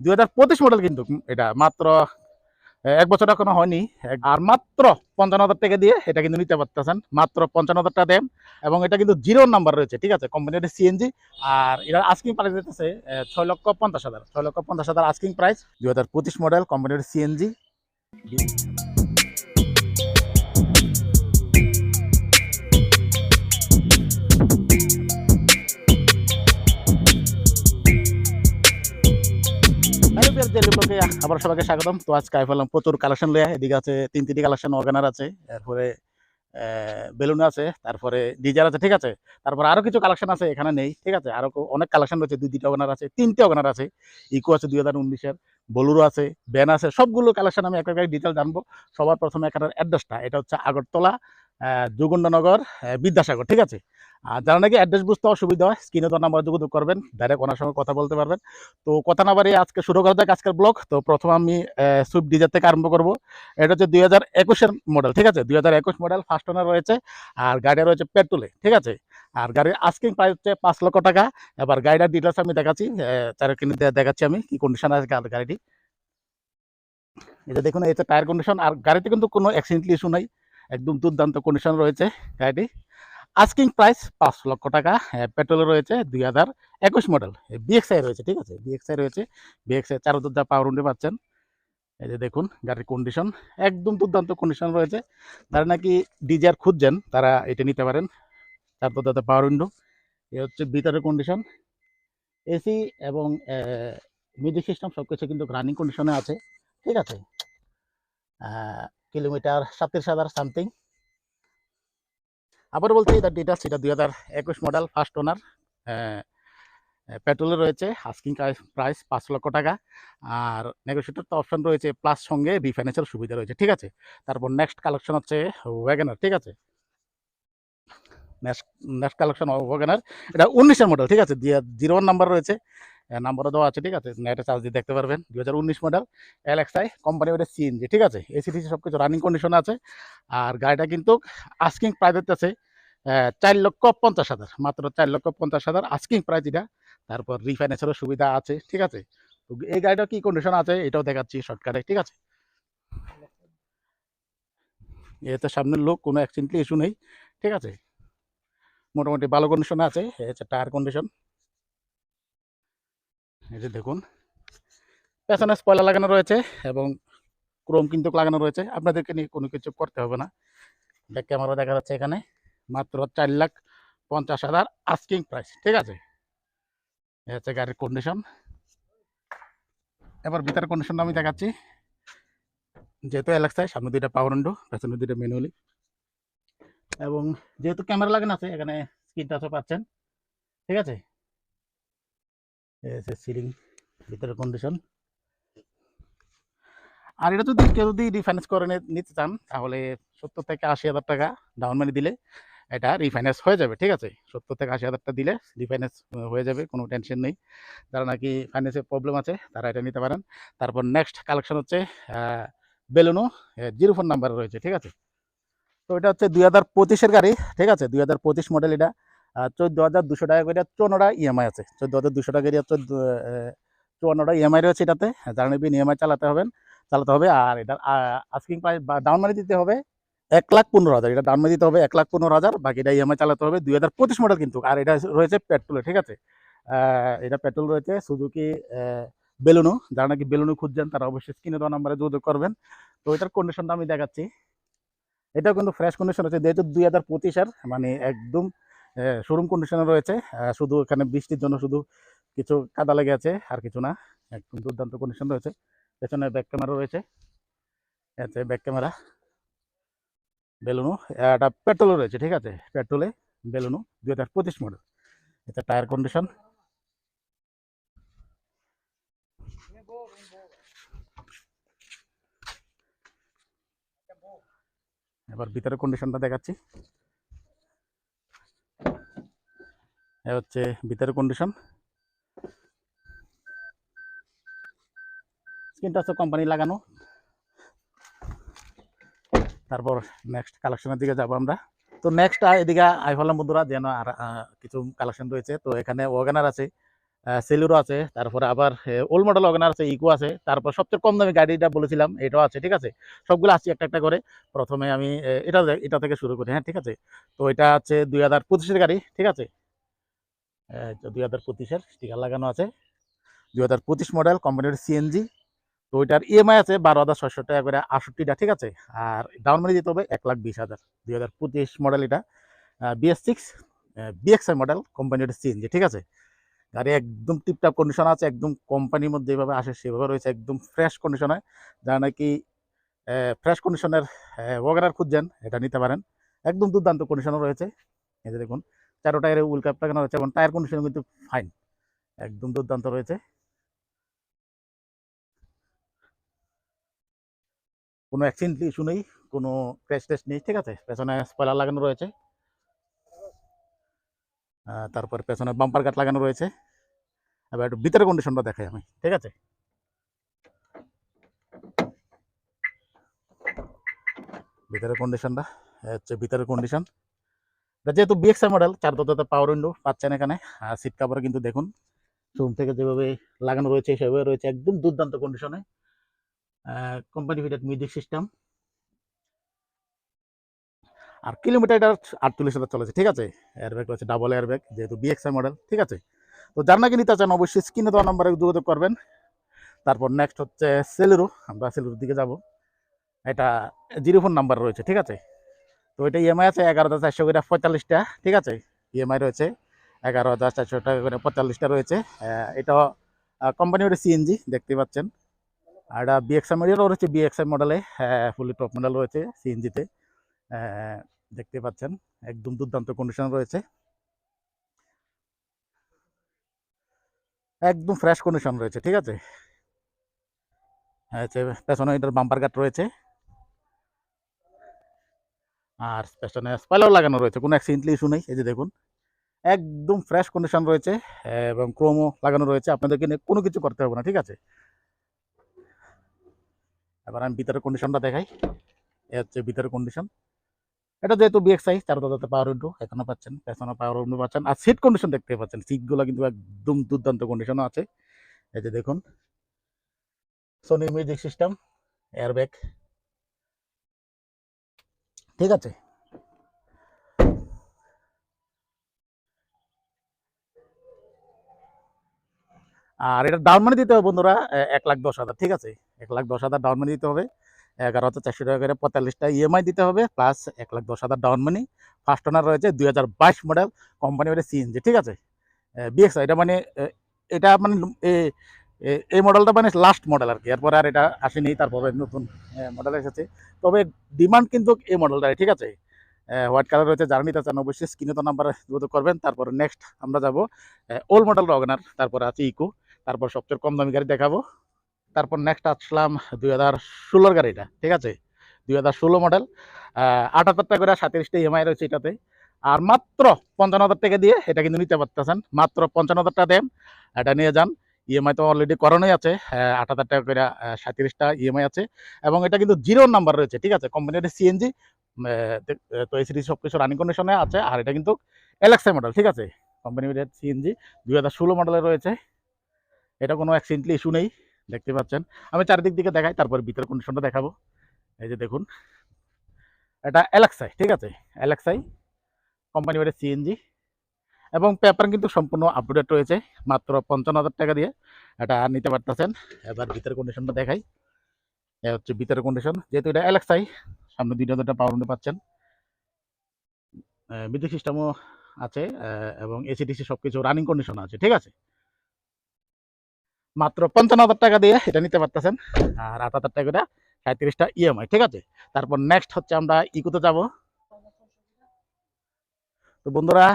2025 model কিন্তু এটা মাত্র 1 বছর এখনো হয়নি। আর মাত্র 55,000 টাকা দিয়ে এটা কিন্তু নিতে পারতেছেন, মাত্র 55,000 টাকা দেন। এবং এটা কিন্তু 0 নাম্বার রয়েছে, ঠিক আছে, কোম্পানির সিএনজি। আর এটা আস্কিং প্রাইস দিতেছে 6,50,000, 6,50,000 আস্কিং প্রাইস। 2025 মডেল কোম্পানির সিএনজি। আবার সবাইকে স্বাগতম। তো আজকে আইফেলাম প্রচুর কালেকশন লইয়া। এদিকে আছে 3টি কালেকশন, অর্গানার আছে, এরপরে বেলুন আছে, তারপরে ডিজার আছে, ঠিক আছে। তারপর আরো কিছু কালেকশন আছে, এখানে নেই, ঠিক আছে। আরো অনেক কালেকশন রয়েছে, 2টি অর্গানার আছে, 3টি অর্গানার আছে, ইকো আছে 2019-এর, বোলেরো আছে, ভ্যান আছে, সবগুলো কালেকশন আমি একটা ডিটেল জানবো। সবার প্রথমে এখানের অ্যাড্রেসটা, এটা হচ্ছে আগরতলা যোগেন্দ্রনগর বিদ্যাসাগর, ঠিক আছে। আর যারা নাকি অ্যাড্রেস বুঝতে অসুবিধা হয়, স্ক্রিনে তো নাম্বার যোগাযোগ করবেন, ডাইরেক্ট ওনার সঙ্গে কথা বলতে পারবেন। তো কথা না বাড়িয়ে আজকে শুরু করা যাক আজকের ব্লগ। তো প্রথম আমি সুইফট ডিজার থেকে আরম্ভ করবো। এটা হচ্ছে 2021-এর মডেল, ঠিক আছে, 2021 মডেল, ফার্স্ট ওনার রয়েছে। আর গাড়ি রয়েছে পেট্রোলে, ঠিক আছে। আর গাড়ির আস্কিং প্রাইস হচ্ছে 5 লক্ষ টাকা। এবার গাড়িটার ডিটেলস আমি দেখাচ্ছি, দেখাচ্ছি আমি কি কন্ডিশন আছে গাড়িটি। এটা দেখুন, এই হচ্ছে টায়ার কন্ডিশন। আর গাড়িতে কিন্তু কোনো অ্যাক্সিডেন্টাল ইস্যু নাই, একদম দুর্দান্ত কন্ডিশন রয়েছে গাড়িটি। আস্কিং প্রাইস 5 লক্ষ টাকা। পেট্রোলে রয়েছে, 2021 মডেল, বিএক্সআই রয়েছে, ঠিক আছে, বিএক্সআই রয়েছে। বিএক্সআই 4 দরজা পাওয়ার উইন্ডো পাচ্ছেন। এই যে দেখুন গাড়ির কন্ডিশন, একদম দুর্দান্ত কন্ডিশন রয়েছে। যারা নাকি ডিজার খুঁজছেন তারা এটা নিতে পারেন। 4 দরজা পাওয়ার উইন্ডো। এ হচ্ছে ভিতরের কন্ডিশন, এসি এবং মিউজিক সিস্টেম সবকিছু কিন্তু রানিং কন্ডিশনে আছে, ঠিক আছে। Kilometre 37,000 something. আবার বলছি এটা ডিটেলস, এটা 2021 মডেল, ফার্স্ট ওনার, পেট্রোলে রয়েছে। আস্কিং প্রাইস 5 লক্ষ টাকা। আর নেগোশিয়েটর তো অপশন রয়েছে, প্লাস সঙ্গে রিফাইন্যান্সের সুবিধা রয়েছে, ঠিক আছে। তারপর নেক্সট কালেকশন হচ্ছে ওয়াগনার, ঠিক আছে। নেক্সট নেক্সট কালেকশন ওয়াগনার, এটা 19-এর মডেল, ঠিক আছে, 01 নাম্বার রয়েছে, নাম্বারও দেওয়া আছে, ঠিক আছে, নেটে চার্জ দিয়ে দেখতে পারবেন। 2019 মডেল, এলএক্সআই কোম্পানি, ওটা সিএনজি, ঠিক আছে। এসিটিসি সব কিছু রানিং কন্ডিশনে আছে। আর গাড়িটা কিন্তু আস্কিং প্রাইস হচ্ছে 4,50,000, মাত্র 4,50,000 আস্কিং প্রাইস এটা। তারপর রিফাইন্যান্সেরও সুবিধা আছে, ঠিক আছে। তো এই গাড়িটা কি কন্ডিশন আছে এটাও দেখাচ্ছি শর্টকাটে, ঠিক আছে। এতে সামনের লোক, কোনো অ্যাক্সিডেন্টাল ইস্যু নেই, ঠিক আছে, মোটামুটি ভালো কন্ডিশনে আছে। এই হচ্ছে টায়ার কন্ডিশন, এই যে দেখুন। পেছনে স্পয়লার লাগানো রয়েছে এবং ক্রোম কিন্তু লাগানো রয়েছে, আপনাদেরকে নিয়ে কোনো কিছু করতে হবে না। ব্যাক ক্যামেরা দেখা যাচ্ছে এখানে, মাত্র 4,50,000 আস্কিং প্রাইস, ঠিক আছে। এই হচ্ছে গাড়ির কন্ডিশন। এবার ভিতরের কন্ডিশনটা আমি দেখাচ্ছি। যেহেতু এলএক্সআই, সামনে 2টা পাওয়ার উইন্ডো, পেছনে 2টা ম্যানুয়ালি, এবং যেহেতু ক্যামেরা লাগানো আছে এখানে স্ক্রিন টাচও পাচ্ছেন, ঠিক আছে। সিলিং, ভিতরের কন্ডিশন। আর এটা যদি কেউ রিফাইন্যান্স করে নিতে চান তাহলে 70 থেকে 80,000 টাকা ডাউন মানি দিলে এটা রিফাইন্যান্স হয়ে যাবে, ঠিক আছে। 70 থেকে 80,000 টাকা দিলে রিফাইন্যান্স হয়ে যাবে, কোনো টেনশন নেই। যারা নাকি ফাইন্যান্সের প্রবলেম আছে তারা এটা নিতে পারেন। তারপর নেক্সট কালেকশন হচ্ছে বেলুনো, 04 নাম্বার রয়েছে, ঠিক আছে। তো এটা হচ্ছে 2025-এর গাড়ি, ঠিক আছে, 2025 মডেল। এটা 14,200 টাকা করে 54টা ইএমআই আছে, 14,200 টাকা করে 54টা ইএমআই রয়েছে এটাতে। যারা নেবেন ইএমআই চালাতে হবে। আর এটা আস্কিং প্রাইস বা ডাউন মানি দিতে হবে 1,15,000, এটা ডাউন মানি দিতে হবে 1,15,000, বাকিটা ইএমআই চালাতে হবে। 2025 মডেল কিন্তু। আর এটা রয়েছে পেট্রোলে, ঠিক আছে। এটা পেট্রোল রয়েছে, সুজুকি বেলুনো। যারা নাকি বেলুনো খুঁজছেন তারা অবশ্যই স্ক্রিনে দেওয়া নাম্বারে যোগাযোগ করবেন। তো এটার কন্ডিশনটা আমি দেখাচ্ছি। এটাও কিন্তু ফ্রেশ কন্ডিশন আছে, যেহেতু 2025-এর, মানে একদম শোরুম কন্ডিশনে রয়েছে। শুধু এখানে বৃষ্টির জন্য শুধু কিছু কাদা লেগে আছে, আর কিছু না, একদম দুর্দান্ত কন্ডিশন রয়েছে। পেছনে ব্যাক ক্যামেরা রয়েছে, ব্যাক ক্যামেরা। বেলুনো, এটা পেট্রোলে রয়েছে, ঠিক আছে, পেট্রোলে বেলুনো 2025 মডেল। এটা টায়ার কন্ডিশন। এবার ভিতরে কন্ডিশনটা দেখাচ্ছি। এ হচ্ছে ভিতরের কন্ডিশন। স্ক্রিনটা হচ্ছে কোম্পানি লাগানো। তারপর নেক্সট কালেকশনের দিকে যাবো আমরা। তো নেক্সট এদিকে আইফালাম বন্ধুরা, যেন আর কিছু কালেকশন রয়েছে। তো এখানে ওয়াগনার আছে, সেলুরো আছে, তারপরে আবার ওল্ড মডেল ওয়াগনার আছে, ইকো আছে, তারপর সবচেয়ে কম দামি গাড়িটা বলেছিলাম এটাও আছে, ঠিক আছে। সবগুলো আসছি একটা একটা করে। প্রথমে আমি এটা থেকে শুরু করি, হ্যাঁ ঠিক আছে। তো এটা হচ্ছে 2025-এর গাড়ি, ঠিক আছে। 2025-এর স্টিকার লাগানো আছে, 2025 মডেল, কোম্পানির সিএনজি। তো ওইটার ইএমআই আছে 12,600 টাকা করে 68টা, ঠিক আছে। আর ডাউন মানি দিতে হবে 1,20,000। 2025 মডেল এটা, BS6 বিএক্সআই মডেল, কোম্পানির সিএনজি, ঠিক আছে। গাড়ি একদম টিপটাপ কন্ডিশন আছে, একদম কোম্পানির মধ্যে যেভাবে আসে সেভাবে রয়েছে, একদম ফ্রেশ কন্ডিশনে। যারা নাকি ফ্রেশ কন্ডিশনের ওয়াগনার খুঁজছেন এটা নিতে পারেন, একদম দুর্দান্ত কন্ডিশনে রয়েছে। এই যে দেখুন, 4 টায়ারে উইল ক্যাপ লাগানো রয়েছে এবং টায়ার কন্ডিশন কিন্তু ফাইন, একদম দুর্দান্ত রয়েছে। কোনো অ্যাক্সিডেন্ট ইস্যু নেই, কোনো ক্র্যাশ টেস্ট নেই, ঠিক আছে। পেছনে স্পয়লার লাগানো রয়েছে, তারপর পেছনে বাম্পার কাট লাগানো রয়েছে। এবার একটু ভিতরের কন্ডিশনটা দেখাই আমি, ঠিক আছে। ভিতরের কন্ডিশনটা হচ্ছে ভিতরের কন্ডিশন। এটা যেহেতু বিএক্সআই মডেল, 4 দরজাতে পাওয়ার উইন্ডো পাচ্ছেন এখানে। আর সিট কাভার কিন্তু দেখুন শোরুম থেকে যেভাবে লাগানো রয়েছে সেভাবে রয়েছে, একদম দুর্দান্ত কন্ডিশনে। Company fitted music system. আর কিলোমিটার এটা 48,000 চলেছে, ঠিক আছে। এয়ারব্যাগ রয়েছে, ডাবল এয়ারব্যাগ, যেহেতু বিএক্সআই মডেল, ঠিক আছে। তো যার নাকি নিতে চান অবশ্যই স্ক্রিনে দেওয়া নাম্বারে যোগাযোগ করবেন। তারপর নেক্সট হচ্ছে সেলুরো, আমরা সেলুরোর দিকে যাব। এটা 04 নাম্বার রয়েছে, ঠিক আছে। তো এটা ইএমআই আছে 11,400 করে 45টা, ঠিক আছে। ইএমআই রয়েছে 11,400 টাকা করে 45টা রয়েছে। এটা কোম্পানি ওটা সিএনজি, দেখতে পাচ্ছেন। আর এটা বিএক্সআই মডেল রয়েছে, বিএক্সআই মডেলে ফুলি টপ মডেল রয়েছে সিএনজিতে, দেখতে পাচ্ছেন। একদম দুর্দান্ত কন্ডিশন রয়েছে, একদম ফ্রেশ কন্ডিশন রয়েছে, ঠিক আছে। পেছনে এটার বাম্পার কাট রয়েছে, আর পেছনে স্পয়লার লাগানো রয়েছে, কোনো অ্যাক্সিডেন্টলি ইস্যু নেই। এই যে দেখুন, একদম ফ্রেশ কন্ডিশন রয়েছে, এবং ক্রোমও লাগানো রয়েছে, আপনাদেরকে নিয়ে কোনো কিছু করতে হবে না, ঠিক আছে। এবার আমি ভিতরের কন্ডিশনটা দেখাই। এ হচ্ছে ভিতরের কন্ডিশন। এটা যেহেতু বিএক্সআই 4 দরজাতে পাওয়ার উইন্ডো এখনো পাচ্ছেন, পেছনে পাওয়ার উইন্ডো পাচ্ছেন। আর সিট কন্ডিশন দেখতে পাচ্ছেন, সিটগুলো কিন্তু একদম দুর্দান্ত কন্ডিশনও আছে। এই যে দেখুন, সোনি মিউজিক সিস্টেম, এয়ারব্যাগ, ঠিক আছে। আর এটা ডাউন মানি দিতে হবে বন্ধুরা 1,10,000, ঠিক আছে। 1,10,000 ডাউন মানি দিতে হবে। 11,400 টাকা করে 45টা ইএমআই দিতে হবে, প্লাস 1,10,000 ডাউন মানি। ফার্স্ট ওনার রয়েছে 2022 মডেল, কোম্পানি ওটা সিএনজি, ঠিক আছে। বিএক্সআই এটা মানে এটা মানে এই মডেলটা মানে লাস্ট মডেল আর কি, এরপরে আর এটা আসেনি, তারপরে নতুন মডেল এসেছে। তবে ডিমান্ড কিন্তু এই মডেলটাই, ঠিক আছে। হোয়াইট কালার রয়েছে, যারা নিতে চান অবশ্যই স্ক্রিনে তো নাম্বারে যোগাযোগ করবেন। তারপরে নেক্সট আমরা যাব ওল্ড মডেল ওয়াগনার, তারপরে আছে ইকো, তারপর সবচেয়ে কম দামি গাড়ি দেখাবো। তারপর নেক্সট আসলাম 2016 গাড়িটা, ঠিক আছে। 2016 মডেল, 78 টাকা করে 37টা ইএমআই রয়েছে এটাতে। আর মাত্র 55,000 টাকা দিয়ে এটা কিন্তু নিতে পারতেছেন, মাত্র 55,000 টাকা দেন, এটা নিয়ে যান। ইএমআই তো অলরেডি করানোই আছে, 78 টাকা করে 37টা ইএমআই আছে। এবং এটা কিন্তু 0 নাম্বার রয়েছে, ঠিক আছে। কোম্পানির সিএনজি, তো এসিডি সব কিছু রানিং কন্ডিশনে আছে। আর এটা কিন্তু এলএক্সআই মডেল, ঠিক আছে। কোম্পানির সিএনজি 2016 মডেলে রয়েছে। এটা কোনো অ্যাক্সিডেন্টলি ইস্যু নেই, দেখতে পাচ্ছেন। আমি চারিদিক দিকে দেখাই, তারপর ভিতরের কন্ডিশনটা দেখাবো। এই যে দেখুন, এটা এলএক্সআই, ঠিক আছে। এলএক্সআই কোম্পানি ওটা সিএনজি, এবং পেপার কিন্তু সম্পূর্ণ আপডেট রয়েছে। মাত্র 55,000 টাকা দিয়ে এটা নিতে পারতেছেন। এবার ভিতরের কন্ডিশনটা দেখাই। এ হচ্ছে ভিতরের কন্ডিশন, যেহেতু এটা এলএক্সআই, সামনে 2টা পাওয়ার উইন্ডো পাচ্ছেন, মিউজিক সিস্টেমও আছে, এবং এসিডিসি সবকিছু রানিং কন্ডিশন আছে, ঠিক আছে। মাত্র 55,000 টাকা দিয়ে এটা নিতে পারতেছেন। আর 78 টাকা 37টা ইএমআই, ঠিক আছে। তারপর নেক্সট হচ্ছে আমরা ইকোতে যাব। তো বন্ধুরা,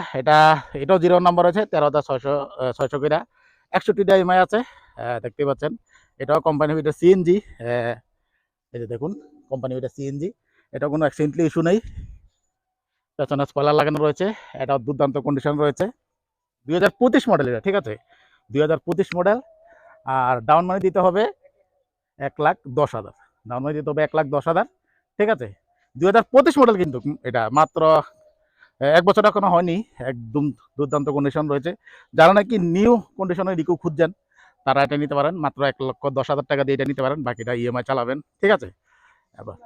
এটাও 0 নাম্বার আছে, 13,600 করে 61টা ইএমআই আছে, দেখতে পাচ্ছেন। এটাও কোম্পানি এটা সিএনজি, এই যে দেখুন, কোম্পানি এটা সিএনজি। এটা কোনো অ্যাক্সিডেন্টলি ইস্যু নেই, পেছনে স্পয়লার লাগানো রয়েছে, এটাও দুর্দান্ত কন্ডিশন রয়েছে। 2025 মডেল এটা, ঠিক আছে। 2025 মডেল। আর ডাউন মানি দিতে হবে 1,10,000, ডাউন মানি দিতে হবে 1,10,000, ঠিক আছে। 2025 মডেল কিন্তু এটা মাত্র এক বছর এখনো হয়নি, একদম দুর্দান্ত কন্ডিশন রয়েছে। যারা নাকি নিউ কন্ডিশনের রিকো খুঁজছেন তারা এটা নিতে পারেন, মাত্র 1,10,000 টাকা দিয়ে এটা নিতে পারেন, বাকিটা ইএমআই চালাবেন, ঠিক আছে। এবার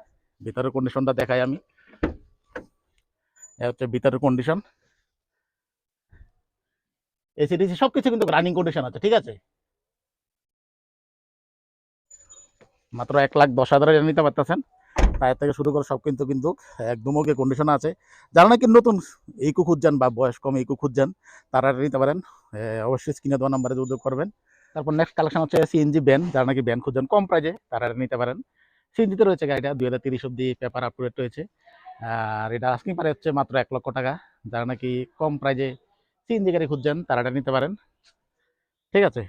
ভিতরের কন্ডিশনটা দেখাই আমি। হচ্ছে ভিতরের কন্ডিশন, এসি টেসি সবকিছু কিন্তু রানিং কন্ডিশন আছে, ঠিক আছে। মাত্র 1,10,000 এটা নিতে পারতেছেন। টায়ার থেকে শুরু করে সব কিন্তু কিন্তু একদম ওকে কন্ডিশনে আছে। যারা নাকি নতুন ইকো খুঁজছেন বা বয়স কম ইকো খুঁজছেন তারা এটা নিতে পারেন। অবশ্যই স্ক্রিনে দেওয়া নাম্বারে যোগাযোগ করবেন। তারপর নেক্সট কালেকশন হচ্ছে সিএনজি ভ্যান। যারা নাকি ভ্যান খুঁজছেন কম প্রাইজে তারা এটা নিতে পারেন। সিএনজিতে রয়েছে গাড়িটা, 2030 অব্দি পেপার আপ টু ডেট রয়েছে। আর এটা আস্কিং প্রাইস হচ্ছে মাত্র 1,00,000 টাকা। যারা নাকি কম প্রাইজে সিএনজি গাড়ি খুঁজছেন তারা এটা নিতে পারেন, ঠিক আছে।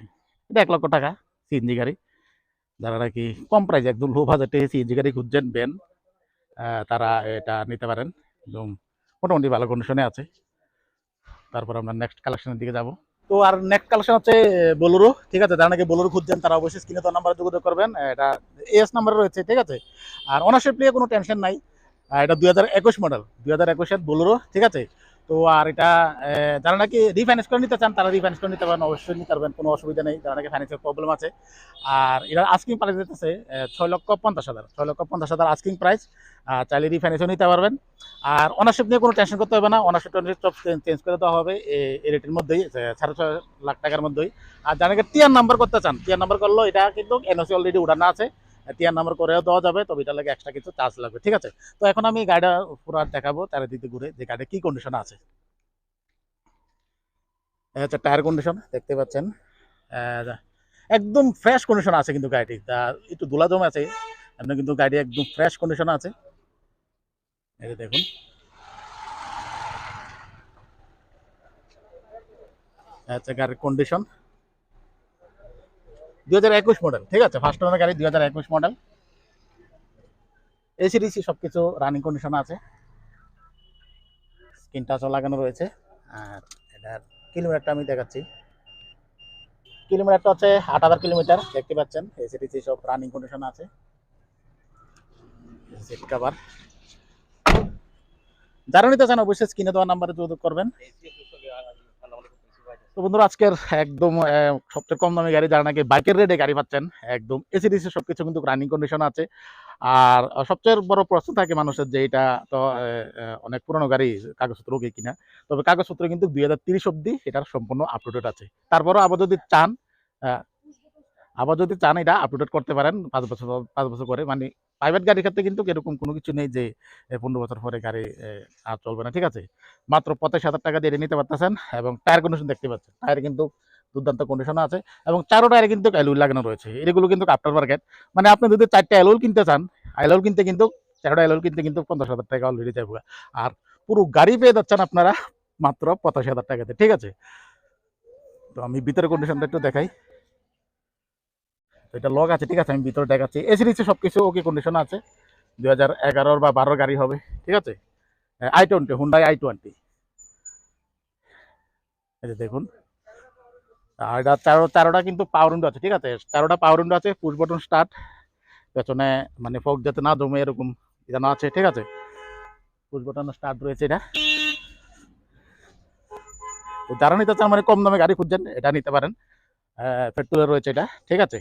এটা 1,00,000 টাকা সিএনজি গাড়ি। যারা নাকি কম প্রাইজে একদম লো বাজেটে সিএনজি গাড়ি খুঁজছেন ভ্যান, তারা এটা নিতে পারেন। একদম মোটামুটি ভালো কন্ডিশনে আছে। তারপর আমরা নেক্সট কালেকশনের দিকে যাব। তো আর নেক্সট কালেকশন হচ্ছে বোলেরো, ঠিক আছে। যারা নাকি বোলেরো খুঁজছেন তারা অবশ্যই স্ক্রিনে তো নাম্বারে যোগাযোগ করবেন। এটা এস নাম্বারে রয়েছে, ঠিক আছে। আর অনারশিপ নিয়ে কোনো টেনশন নাই। এটা 2021 মডেল, 2021-এর বোলেরো, ঠিক আছে। তো আর এটা যারা নাকি রিফাইন্যান্স করে নিতে চান তারা রিফাইন্যান্স করে নিতে পারেন, অবশ্যই নিতে পারবেন, কোনো অসুবিধা নেই। যারা নাকি ফাইন্যান্সের প্রবলেম আছে। আর এটা আস্কিং প্রাইস দিতেছে 6,50,000, 6,50,000 আস্কিং প্রাইস। চাইলে রিফাইন্যান্সও নিতে পারবেন। আর অনারশিপ নিয়ে কোনো টেনশন করতে হবে না, অনারশিপ সব চেঞ্জ করে দেওয়া হবে এই রেটের মধ্যেই, 6.5 লাখ টাকার মধ্যেই। আর যারা নাকি টিআর নাম্বার করতে চান, টিআর নাম্বার করলেও এটা কিন্তু এনওসি অলরেডি উঠানো আছে, টিআর নাম্বার করেও দেওয়া যাবে, তবে এটা লাগে এক্সট্রা কিছু চার্জ লাগবে, ঠিক আছে। তো এখন আমি গাড়িটা পুরো দেখাবো চারিদিকে ঘুরে যে গাড়িটা কি কন্ডিশন আছে। এই হচ্ছে টায়ার কন্ডিশন, দেখতে পাচ্ছেন একদম ফ্রেশ কন্ডিশন আছে কিন্তু গাড়িটি। তা একটু ধুলা জমে আছে, আপনার কিন্তু গাড়ি একদম ফ্রেশ কন্ডিশন আছে। এই যে দেখুন, হচ্ছে গাড়ির কন্ডিশন 2021 মডেল, ঠিক আছে। ফার্স্ট ওনার গাড়ি, 2021 মডেল। এসি ডিসি সবকিছু রানিং কন্ডিশন আছে, স্ক্রিন টাচও লাগানো রয়েছে। আর এটার কিলোমিটারটা আমি দেখাচ্ছি। কিলোমিটারটা হচ্ছে 8,000 কিলোমিটার, দেখতে পাচ্ছেন। এসি ডিসি সব রানিং কন্ডিশন আছে। সিট কভার, যারা নিতে চান অবশ্যই স্ক্রিনে দেওয়া নাম্বারে যোগাযোগ করবেন। তো বন্ধুরা, আজকের একদম সবচেয়ে কম দামি গাড়ি, যারা নাকি বাইকের রেটে গাড়ি পাচ্ছেন, একদম এসি ডিসি সবকিছু কিন্তু রানিং কন্ডিশন আছে। আর সবচেয়ে বড় প্রশ্ন থাকে মানুষের যে এটা তো অনেক পুরনো গাড়ি, কাগজপত্র ওকে কিনা। তবে কাগজপত্র কিন্তু 2030 অব্দি এটার সম্পূর্ণ আপ টু ডেট আছে। তারপরও আহ, আবার যদি চান এটা আপ টু ডেট করতে পারেন 5 বছর, 5 বছর করে। মানে প্রাইভেট গাড়ির ক্ষেত্রে কিন্তু এরকম কোনো কিছু নেই যে 15 বছর পরে গাড়ি আর চলবে না, ঠিক আছে। মাত্র 85,000 টাকা দিয়ে এটা নিতে পারতেছেন। এবং টায়ার কন্ডিশন দেখতে পাচ্ছেন, টায়ার কিন্তু দুর্দান্ত কন্ডিশনে আছে। এবং চারো টায়ারে কিন্তু অ্যালুই লাগানো রয়েছে, এগুলো কিন্তু আফটার মার্কেট। মানে আপনি যদি 4টা অ্যালুই কিনতে চান, অ্যালুই কিনতে কিন্তু 4টা অ্যালুই কিনতে কিন্তু 50,000 টাকা অলরেডি যাবে। আর পুরো গাড়ি পেয়ে যাচ্ছেন আপনারা মাত্র 85,000 টাকাতে, ঠিক আছে। তো আমি ভিতরে কন্ডিশনটা একটু দেখাই। তো এটা লক আছে, ঠিক আছে। আমি ভিতরে দেখাচ্ছি, এসি নিচে সবকিছু ওকে কন্ডিশন আছে। 2011 বা 12 গাড়ি হবে, ঠিক আছে। i20, Hyundai i20। এই যে দেখুন, আর এটা চারোটা কিন্তু পাওয়ার উইন্ডো আছে, ঠিক আছে। চারোটা পাওয়ার উইন্ডো আছে, পুশ বাটন স্টার্ট। পেছনে মানে ফগ যাতে না জমে এরকম জানা আছে, ঠিক আছে। পুশ বাটন স্টার্ট রয়েছে এটা। তো যারা নিতে চান মানে কম দামে গাড়ি খুঁজছেন এটা নিতে পারেন। পেট্রোলে রয়েছে এটা, ঠিক আছে।